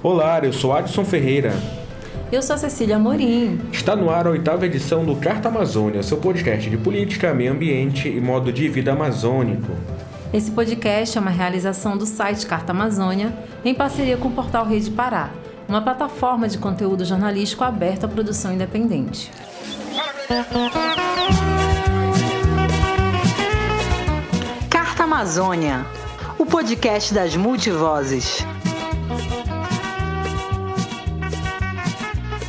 Olá, eu sou Adson Ferreira. Eu sou a Cecília Amorim. Está no ar a 8ª edição do Carta Amazônia, seu podcast de política, meio ambiente e modo de vida amazônico. Esse podcast é uma realização do site Carta Amazônia, em parceria com o portal Rede Pará, uma plataforma de conteúdo jornalístico aberta à produção independente. Carta Amazônia, o podcast das multivozes.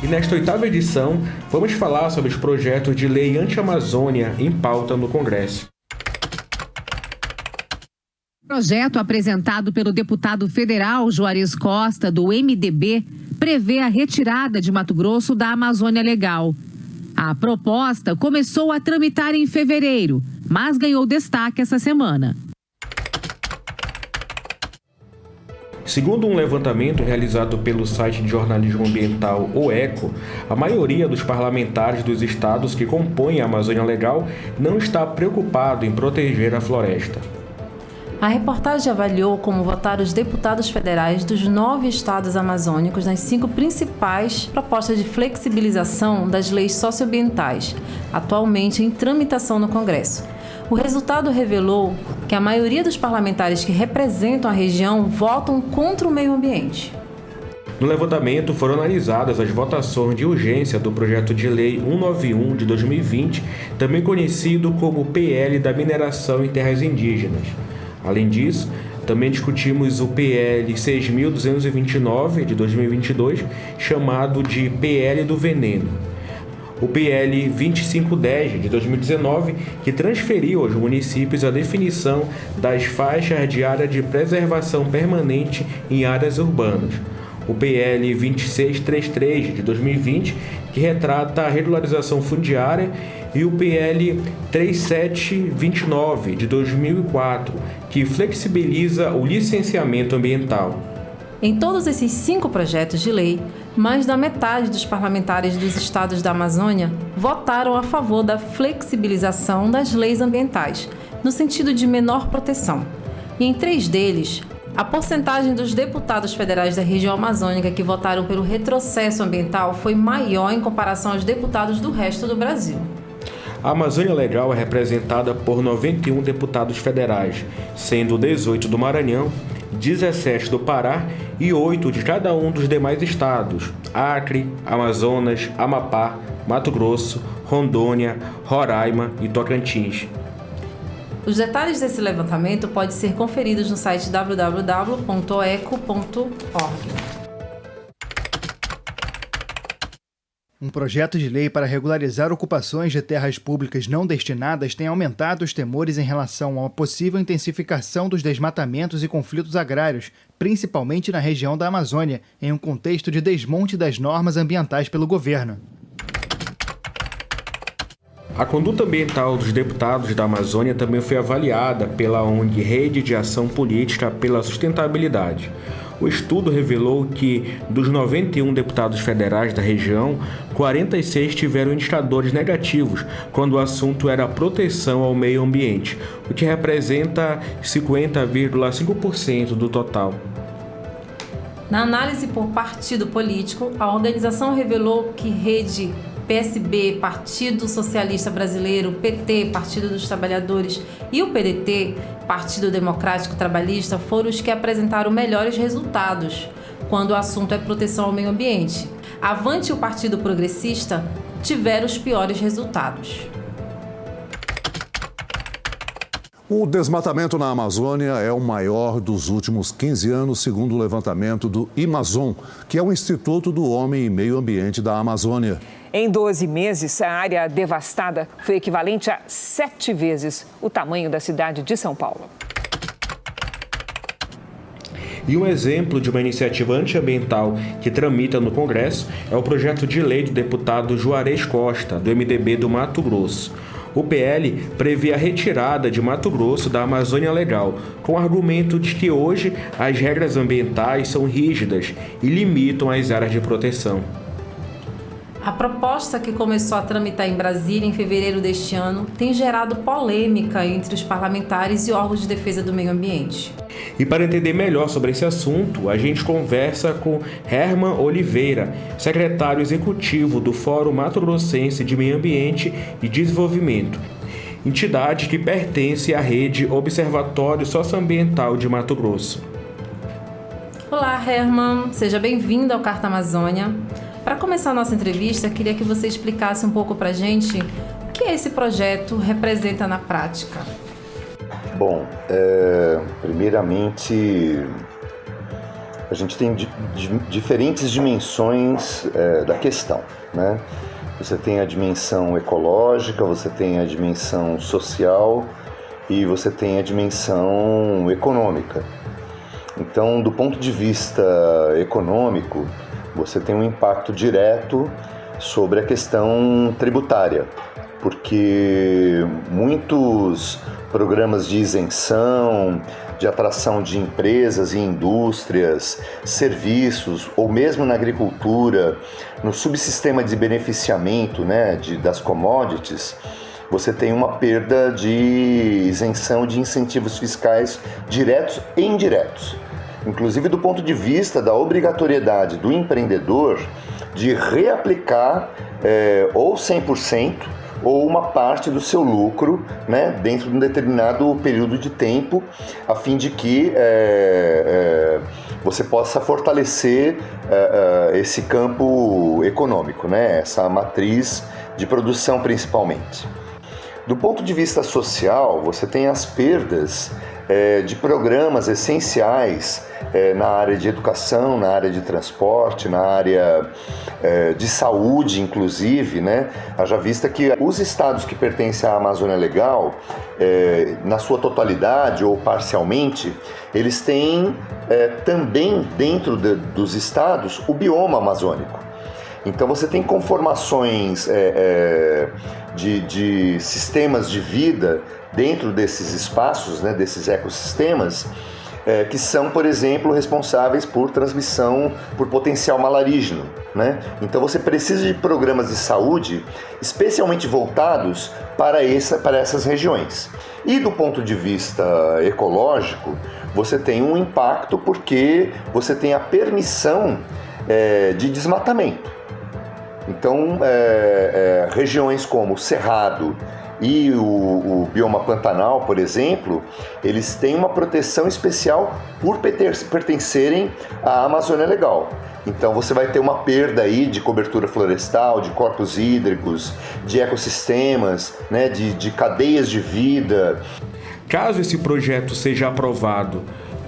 E nesta 8ª edição, vamos falar sobre os projetos de lei anti-Amazônia em pauta no Congresso. O projeto apresentado pelo deputado federal Juarez Costa, do MDB, prevê a retirada de Mato Grosso da Amazônia Legal. A proposta começou a tramitar em fevereiro, mas ganhou destaque essa semana. Segundo um levantamento realizado pelo site de jornalismo ambiental O Eco, a maioria dos parlamentares dos estados que compõem a Amazônia Legal não está preocupado em proteger a floresta. A reportagem avaliou como votaram os deputados federais dos 9 estados amazônicos nas 5 principais propostas de flexibilização das leis socioambientais, atualmente em tramitação no Congresso. O resultado revelou que a maioria dos parlamentares que representam a região votam contra o meio ambiente. No levantamento foram analisadas as votações de urgência do projeto de lei 191 de 2020, também conhecido como PL da mineração em terras indígenas. Além disso, também discutimos o PL 6.229 de 2022, chamado de PL do veneno. O PL 2510 de 2019, que transferiu aos municípios a definição das faixas de área de preservação permanente em áreas urbanas. O PL 2633 de 2020, que retrata a regularização fundiária, e o PL 3729 de 2004, que flexibiliza o licenciamento ambiental. Em todos esses 5 projetos de lei, mais da metade dos parlamentares dos estados da Amazônia votaram a favor da flexibilização das leis ambientais, no sentido de menor proteção. E em 3 deles, a porcentagem dos deputados federais da região amazônica que votaram pelo retrocesso ambiental foi maior em comparação aos deputados do resto do Brasil. A Amazônia Legal é representada por 91 deputados federais, sendo 18 do Maranhão, 17 do Pará e 8 de cada um dos demais estados: Acre, Amazonas, Amapá, Mato Grosso, Rondônia, Roraima e Tocantins. Os detalhes desse levantamento podem ser conferidos no site www.oeco.org. Um projeto de lei para regularizar ocupações de terras públicas não destinadas tem aumentado os temores em relação a uma possível intensificação dos desmatamentos e conflitos agrários, principalmente na região da Amazônia, em um contexto de desmonte das normas ambientais pelo governo. A conduta ambiental dos deputados da Amazônia também foi avaliada pela ONG Rede de Ação Política pela Sustentabilidade. O estudo revelou que, dos 91 deputados federais da região, 46 tiveram indicadores negativos quando o assunto era a proteção ao meio ambiente, o que representa 50,5% do total. Na análise por partido político, a organização revelou que Rede, PSB, Partido Socialista Brasileiro, PT, Partido dos Trabalhadores e o PDT, Partido Democrático Trabalhista, foram os que apresentaram melhores resultados quando o assunto é proteção ao meio ambiente. Avante e o Partido Progressista tiveram os piores resultados. O desmatamento na Amazônia é o maior dos últimos 15 anos, segundo o levantamento do IMAZON, que é o Instituto do Homem e Meio Ambiente da Amazônia. Em 12 meses, a área devastada foi equivalente a 7 vezes o tamanho da cidade de São Paulo. E um exemplo de uma iniciativa antiambiental que tramita no Congresso é o projeto de lei do deputado Juarez Costa, do MDB do Mato Grosso. O PL prevê a retirada de Mato Grosso da Amazônia Legal, com o argumento de que hoje as regras ambientais são rígidas e limitam as áreas de proteção. A proposta, que começou a tramitar em Brasília em fevereiro deste ano, tem gerado polêmica entre os parlamentares e órgãos de defesa do meio ambiente. E para entender melhor sobre esse assunto, a gente conversa com Herman Oliveira, secretário executivo do Fórum Mato Grossense de Meio Ambiente e Desenvolvimento, entidade que pertence à rede Observatório Socioambiental de Mato Grosso. Olá, Herman, seja bem-vindo ao Carta Amazônia. Para começar a nossa entrevista, queria que você explicasse um pouco para a gente o que esse projeto representa na prática. Bom, primeiramente, a gente tem diferentes dimensões da questão, né? Você tem a dimensão ecológica, você tem a dimensão social e você tem a dimensão econômica. Então, do ponto de vista econômico, você tem um impacto direto sobre a questão tributária, porque muitos programas de isenção, de atração de empresas e indústrias, serviços, ou mesmo na agricultura, no subsistema de beneficiamento, né, das commodities, você tem uma perda de isenção de incentivos fiscais diretos e indiretos. Inclusive do ponto de vista da obrigatoriedade do empreendedor de reaplicar ou 100% ou uma parte do seu lucro, né, dentro de um determinado período de tempo, a fim de que você possa fortalecer esse campo econômico, né, essa matriz de produção principalmente. Do ponto de vista social, você tem as perdas de programas essenciais na área de educação, na área de transporte, na área de saúde, inclusive, né? Haja vista que os estados que pertencem à Amazônia Legal, na sua totalidade ou parcialmente, eles têm também dentro dos estados o bioma amazônico. Então você tem conformações de sistemas de vida dentro desses espaços, né, desses ecossistemas, que são, por exemplo, responsáveis por transmissão por potencial malarígeno, né? Então você precisa de programas de saúde especialmente voltados para essas regiões. E do ponto de vista ecológico, você tem um impacto porque você tem a permissão de desmatamento. Então, regiões como o Cerrado e o bioma Pantanal, por exemplo, eles têm uma proteção especial por pertencerem à Amazônia Legal. Então você vai ter uma perda aí de cobertura florestal, de corpos hídricos, de ecossistemas, né, de cadeias de vida. Caso esse projeto seja aprovado,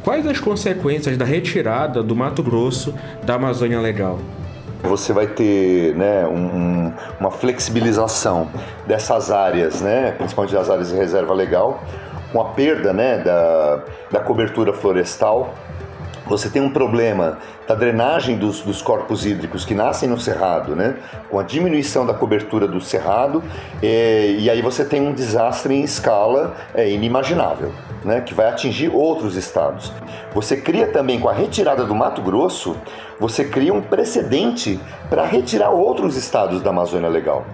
quais as consequências da retirada do Mato Grosso da Amazônia Legal? Você vai ter, né, uma flexibilização dessas áreas, né, principalmente das áreas de reserva legal, com a perda, né, da cobertura florestal. Você tem um problema da drenagem dos corpos hídricos que nascem no cerrado, né, com a diminuição da cobertura do cerrado, e aí você tem um desastre em escala inimaginável, né, que vai atingir outros estados. Você cria também, com a retirada do Mato Grosso, você cria um precedente para retirar outros estados da Amazônia Legal.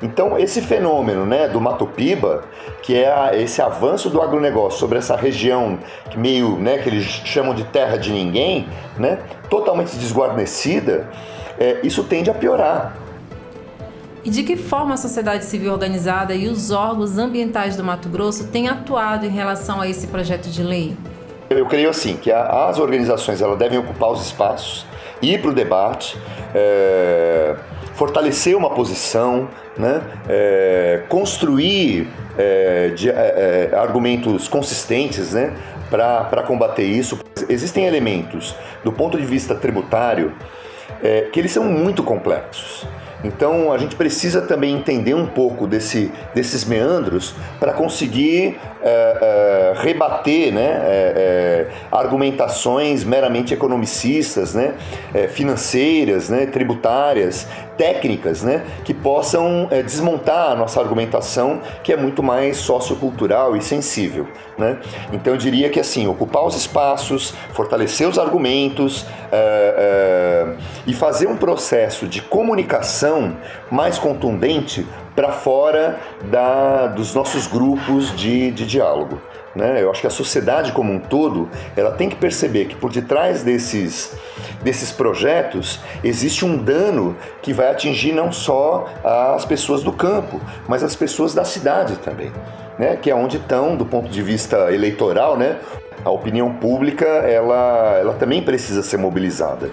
Então, esse fenômeno, né, do Mato Piba, que é esse avanço do agronegócio sobre essa região que meio, né, que eles chamam de terra de ninguém, né, totalmente desguarnecida, isso tende a piorar. E de que forma a sociedade civil organizada e os órgãos ambientais do Mato Grosso têm atuado em relação a esse projeto de lei? Eu creio assim, que as organizações elas devem ocupar os espaços, ir para o debate, fortalecer uma posição, né? Construir argumentos consistentes, né? Para combater isso. Existem elementos do ponto de vista tributário que eles são muito complexos. Então a gente precisa também entender um pouco desses meandros para conseguir rebater, né, argumentações meramente economicistas, né, financeiras, né, tributárias, técnicas, né, que possam desmontar a nossa argumentação, que é muito mais sociocultural e sensível, né? Então eu diria que assim, ocupar os espaços, fortalecer os argumentos, e fazer um processo de comunicação mais contundente para fora dos nossos grupos de diálogo. Eu acho que a sociedade como um todo, ela tem que perceber que por detrás desses projetos existe um dano que vai atingir não só as pessoas do campo, mas as pessoas da cidade também, que é onde estão, do ponto de vista eleitoral, a opinião pública, ela também precisa ser mobilizada.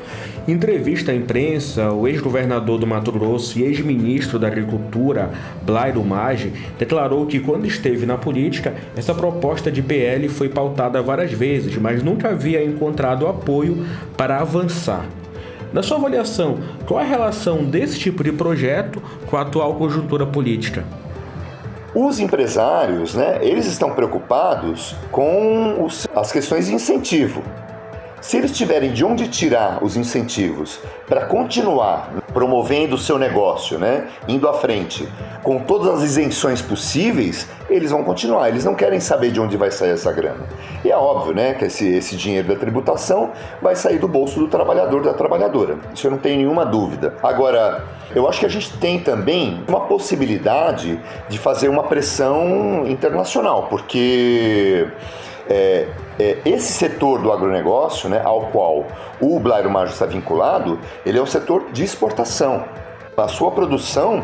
Em entrevista à imprensa, o ex-governador do Mato Grosso e ex-ministro da Agricultura, Blairo Maggi, declarou que quando esteve na política, essa proposta de PL foi pautada várias vezes, mas nunca havia encontrado apoio para avançar. Na sua avaliação, qual a relação desse tipo de projeto com a atual conjuntura política? Os empresários, eles estão preocupados com as questões de incentivo. Se eles tiverem de onde tirar os incentivos para continuar promovendo o seu negócio, indo à frente, com todas as isenções possíveis, eles vão continuar. Eles não querem saber de onde vai sair essa grana. E é óbvio, que esse dinheiro da tributação vai sair do bolso do trabalhador, da trabalhadora. Isso eu não tenho nenhuma dúvida. Agora, eu acho que a gente tem também uma possibilidade de fazer uma pressão internacional, porque esse setor do agronegócio, ao qual o Blairo Maggi está vinculado, ele é um setor de exportação. A sua produção,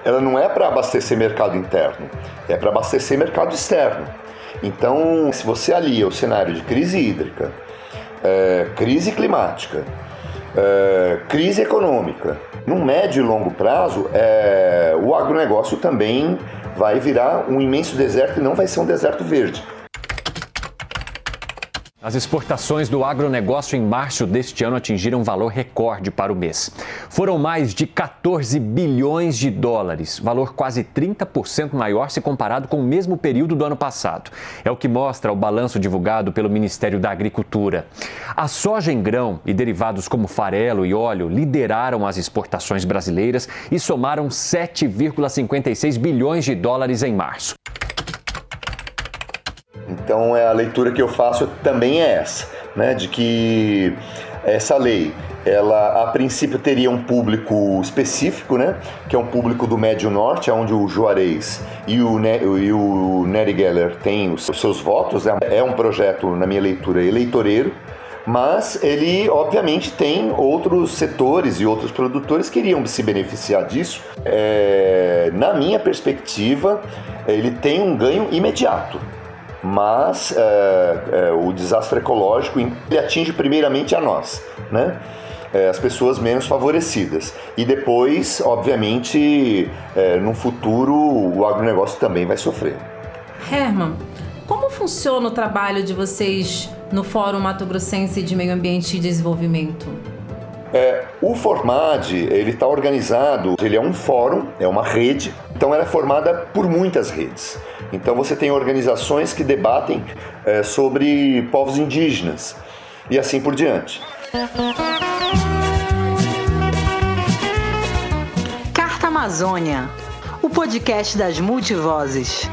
ela não é para abastecer mercado interno, é para abastecer mercado externo. Então, se você alia o cenário de crise hídrica, crise climática, crise econômica, num médio e longo prazo, o agronegócio também vai virar um imenso deserto e não vai ser um deserto verde. As exportações do agronegócio em março deste ano atingiram um valor recorde para o mês. Foram mais de 14 bilhões de dólares, valor quase 30% maior se comparado com o mesmo período do ano passado. É o que mostra o balanço divulgado pelo Ministério da Agricultura. A soja em grão e derivados como farelo e óleo lideraram as exportações brasileiras e somaram 7,56 bilhões de dólares em março. Então, a leitura que eu faço também é essa, de que essa lei, ela a princípio teria um público específico, que é um público do Médio Norte, onde o Juarez e o Nery Geller têm os seus votos. É um projeto, na minha leitura, eleitoreiro, mas ele, obviamente, tem outros setores e outros produtores que iriam se beneficiar disso. Na minha perspectiva, ele tem um ganho imediato. Mas o desastre ecológico ele atinge primeiramente a nós, as pessoas menos favorecidas. E depois, obviamente, no futuro, o agronegócio também vai sofrer. Herman, como funciona o trabalho de vocês no Fórum Mato Grossense de Meio Ambiente e Desenvolvimento? O FORMAD, ele está organizado, ele é um fórum, é uma rede, então ela é formada por muitas redes. Então você tem organizações que debatem sobre povos indígenas e assim por diante. Carta Amazônia, o podcast das multivozes.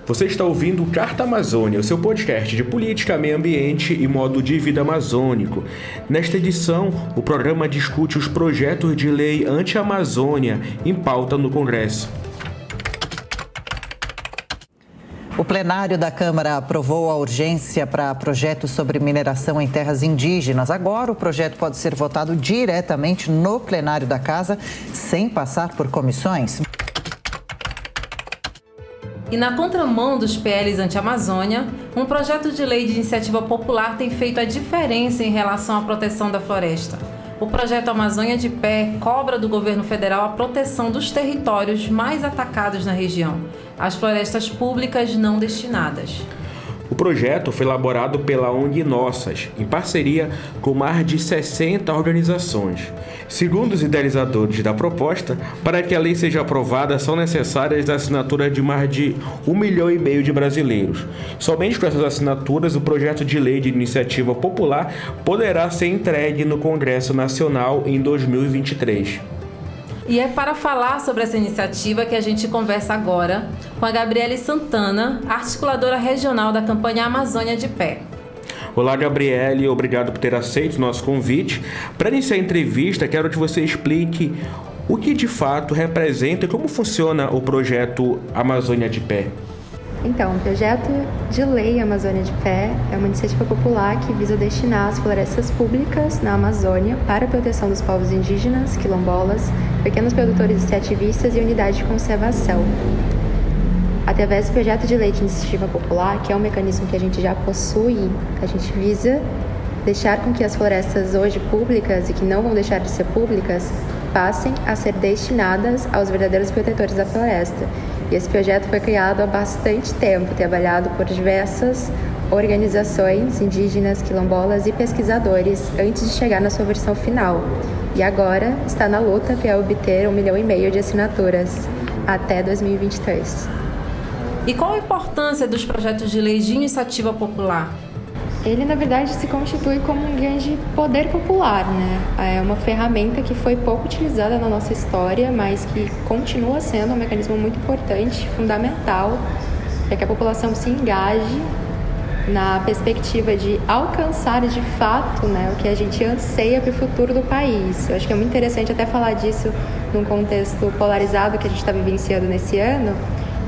Você está ouvindo o Carta Amazônia, o seu podcast de política, meio ambiente e modo de vida amazônico. Nesta edição, o programa discute os projetos de lei anti-Amazônia em pauta no Congresso. O plenário da Câmara aprovou a urgência para projetos sobre mineração em terras indígenas. Agora, o projeto pode ser votado diretamente no plenário da Casa, sem passar por comissões. E na contramão dos PLs anti-Amazônia, um projeto de lei de iniciativa popular tem feito a diferença em relação à proteção da floresta. O projeto Amazônia de Pé cobra do governo federal a proteção dos territórios mais atacados na região, as florestas públicas não destinadas. O projeto foi elaborado pela ONG Nossas, em parceria com mais de 60 organizações. Segundo os idealizadores da proposta, para que a lei seja aprovada, são necessárias assinaturas de mais de 1,5 milhão de brasileiros. Somente com essas assinaturas, o projeto de lei de iniciativa popular poderá ser entregue no Congresso Nacional em 2023. E é para falar sobre essa iniciativa que a gente conversa agora com a Gabriele Santana, articuladora regional da campanha Amazônia de Pé. Olá, Gabriele, obrigado por ter aceito o nosso convite. Para iniciar a entrevista, quero que você explique o que de fato representa e como funciona o projeto Amazônia de Pé. Então, o projeto de lei Amazônia de Pé é uma iniciativa popular que visa destinar as florestas públicas na Amazônia para a proteção dos povos indígenas, quilombolas, pequenos produtores extrativistas e unidades de conservação. Através do projeto de lei de iniciativa popular, que é um mecanismo que a gente já possui, a gente visa deixar com que as florestas hoje públicas e que não vão deixar de ser públicas passem a ser destinadas aos verdadeiros protetores da floresta. E esse projeto foi criado há bastante tempo, trabalhado por diversas organizações indígenas, quilombolas e pesquisadores antes de chegar na sua versão final. E agora está na luta para obter 1,5 milhão de assinaturas até 2023. E qual a importância dos projetos de lei de iniciativa popular? Ele, na verdade, se constitui como um grande poder popular, né? É uma ferramenta que foi pouco utilizada na nossa história, mas que continua sendo um mecanismo muito importante, fundamental, para que a população se engaje na perspectiva de alcançar de fato, né, o que a gente anseia para o futuro do país. Eu acho que é muito interessante até falar disso num contexto polarizado que a gente está vivenciando nesse ano,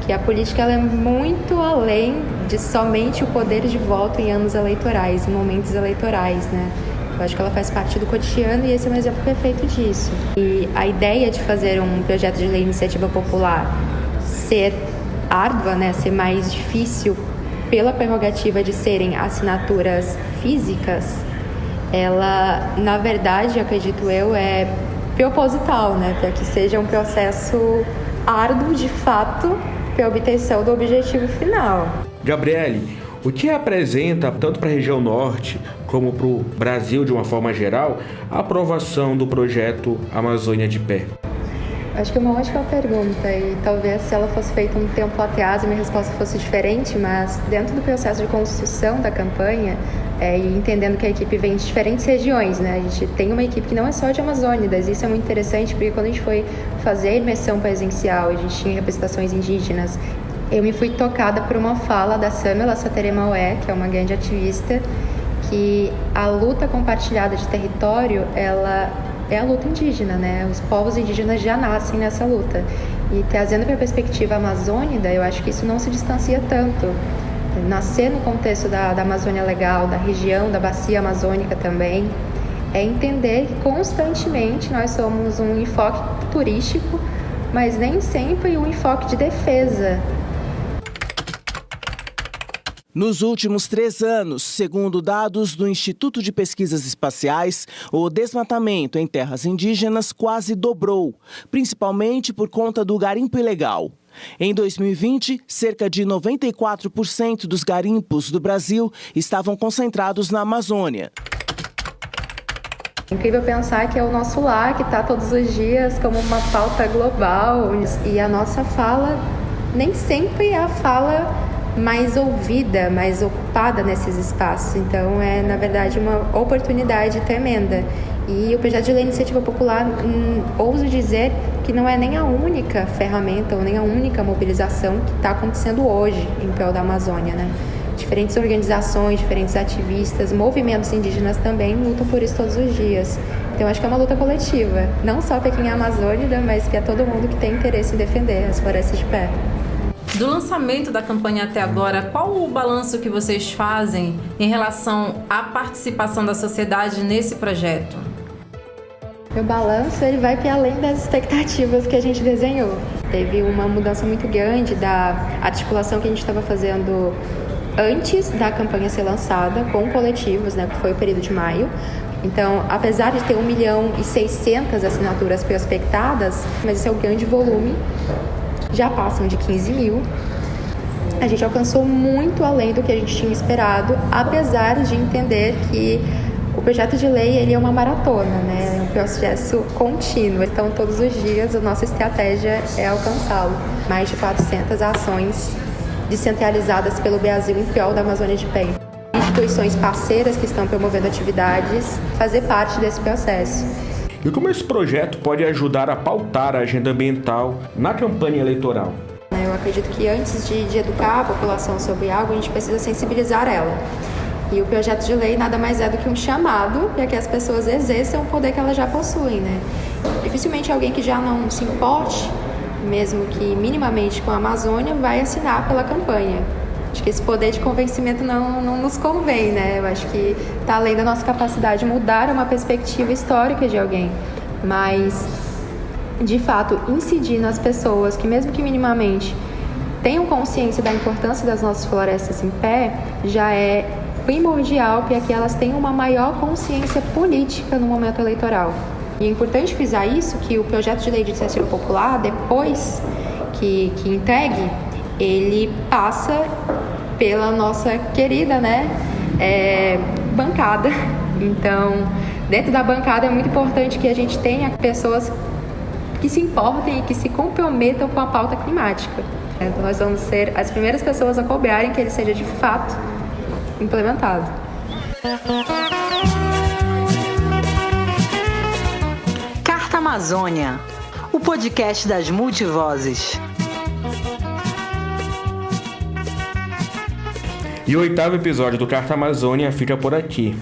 que a política ela é muito além de somente o poder de voto em anos eleitorais, em momentos eleitorais, né? Eu acho que ela faz parte do cotidiano e esse é um exemplo perfeito disso. E a ideia de fazer um projeto de lei de iniciativa popular ser árdua, né, ser mais difícil pela prerrogativa de serem assinaturas físicas, ela, na verdade, acredito eu, é proposital, né, para que seja um processo árduo de fato para a obtenção do objetivo final. Gabriele, o que representa, tanto para a região norte como para o Brasil de uma forma geral, a aprovação do projeto Amazônia de Pé? Acho que é uma ótima pergunta e talvez se ela fosse feita um tempo atrás a minha resposta fosse diferente, mas dentro do processo de construção da campanha e entendendo que a equipe vem de diferentes regiões, né? A gente tem uma equipe que não é só de Amazônidas, isso é muito interessante porque quando a gente foi fazer a imersão presencial, a gente tinha representações indígenas, eu me fui tocada por uma fala da Samela Sateremaué, que é uma grande ativista, que a luta compartilhada de território, ela é a luta indígena, né? Os povos indígenas já nascem nessa luta. E trazendo para a perspectiva amazônica, eu acho que isso não se distancia tanto. Nascer no contexto da Amazônia Legal, da região, da bacia amazônica também, é entender que constantemente nós somos um enfoque turístico, mas nem sempre um enfoque de defesa. Nos últimos 3 anos, segundo dados do Instituto de Pesquisas Espaciais, o desmatamento em terras indígenas quase dobrou, principalmente por conta do garimpo ilegal. Em 2020, cerca de 94% dos garimpos do Brasil estavam concentrados na Amazônia. É incrível pensar que é o nosso lar que está todos os dias como uma pauta global e a nossa fala nem sempre é a fala mais ouvida, mais ocupada nesses espaços. Então é, na verdade, uma oportunidade tremenda. E o projeto de lei de iniciativa popular, ouso dizer que não é nem a única ferramenta ou nem a única mobilização que está acontecendo hoje em prol da Amazônia, né? Diferentes organizações, diferentes ativistas, movimentos indígenas também lutam por isso todos os dias. Então acho que é uma luta coletiva, não só para quem é amazônida, mas para todo mundo que tem interesse em defender as florestas de pé. Do lançamento da campanha até agora, qual o balanço que vocês fazem em relação à participação da sociedade nesse projeto? O balanço ele vai para além das expectativas que a gente desenhou. Teve uma mudança muito grande da articulação que a gente estava fazendo antes da campanha ser lançada com coletivos, né, que foi o período de maio. Então, apesar de ter 1.600.000 assinaturas prospectadas, mas esse é o grande volume, já passam de 15 mil. A gente alcançou muito além do que a gente tinha esperado, apesar de entender que o projeto de lei ele é uma maratona, né? É um processo contínuo. Então, todos os dias, a nossa estratégia é alcançá-lo. Mais de 400 ações descentralizadas pelo Brasil em prol da Amazônia de Pé. Instituições parceiras que estão promovendo atividades, fazer parte desse processo. E como esse projeto pode ajudar a pautar a agenda ambiental na campanha eleitoral? Eu acredito que antes de educar a população sobre algo, a gente precisa sensibilizar ela. E o projeto de lei nada mais é do que um chamado para que as pessoas exerçam o poder que elas já possuem, né? Dificilmente alguém que já não se importe, mesmo que minimamente com a Amazônia, vai assinar pela campanha. Acho que esse poder de convencimento não nos convém, né? Eu acho que está além da nossa capacidade de mudar uma perspectiva histórica de alguém. Mas, de fato, incidir nas pessoas que, mesmo que minimamente, tenham consciência da importância das nossas florestas em pé, já é primordial para que elas tenham uma maior consciência política no momento eleitoral. E é importante frisar isso, que o projeto de lei de iniciativa popular, depois que entregue, ele passa pela nossa querida, bancada. Então, dentro da bancada é muito importante que a gente tenha pessoas que se importem e que se comprometam com a pauta climática. Então, nós vamos ser as primeiras pessoas a cobrarem que ele seja de fato implementado. Carta Amazônia, o podcast das multivozes. E o 8º episódio do Carta Amazônia fica por aqui.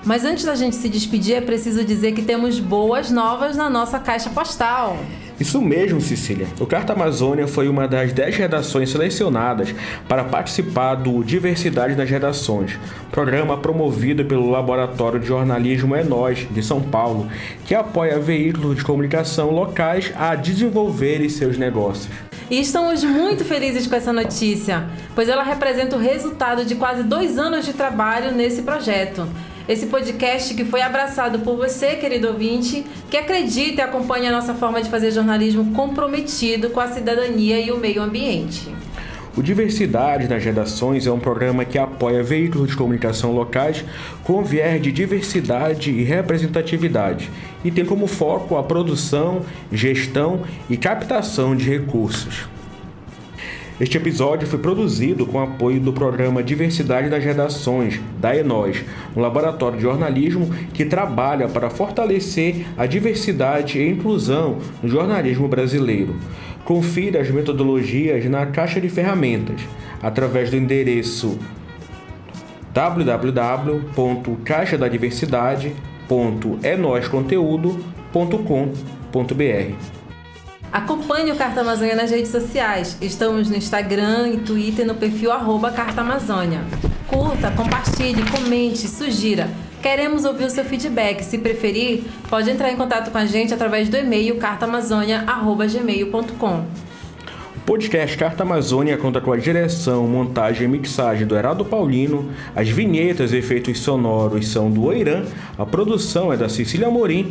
Mas antes da gente se despedir, é preciso dizer que temos boas novas na nossa caixa postal. Isso mesmo, Cecília. O Carta Amazônia foi uma das 10 redações selecionadas para participar do Diversidade nas Redações, programa promovido pelo Laboratório de Jornalismo É Nós, de São Paulo, que apoia veículos de comunicação locais a desenvolverem seus negócios. E estamos muito felizes com essa notícia, pois ela representa o resultado de quase 2 anos de trabalho nesse projeto. Esse podcast que foi abraçado por você, querido ouvinte, que acredita e acompanha a nossa forma de fazer jornalismo comprometido com a cidadania e o meio ambiente. O Diversidade nas Redações é um programa que apoia veículos de comunicação locais com viés de diversidade e representatividade e tem como foco a produção, gestão e captação de recursos. Este episódio foi produzido com apoio do programa Diversidade das Redações, da ENOS, um laboratório de jornalismo que trabalha para fortalecer a diversidade e inclusão no jornalismo brasileiro. Confira as metodologias na caixa de ferramentas, através do endereço www.caixadadiversidade.enosconteúdo.com.br. Acompanhe o Carta Amazônia nas redes sociais. Estamos no Instagram e Twitter no perfil @Carta Amazônia. Curta, compartilhe, comente, sugira. Queremos ouvir o seu feedback. Se preferir, pode entrar em contato com a gente através do e-mail cartaamazônia@gmail.com. O podcast Carta Amazônia conta com a direção, montagem e mixagem do Heraldo Paulino, as vinhetas e efeitos sonoros são do Oirã, a produção é da Cecília Amorim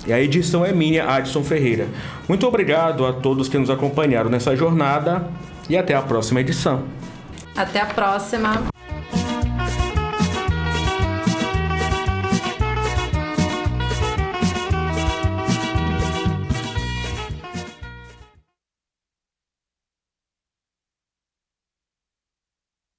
e a edição é minha, Adson Ferreira. Muito obrigado a todos que nos acompanharam nessa jornada e até a próxima edição. Até a próxima!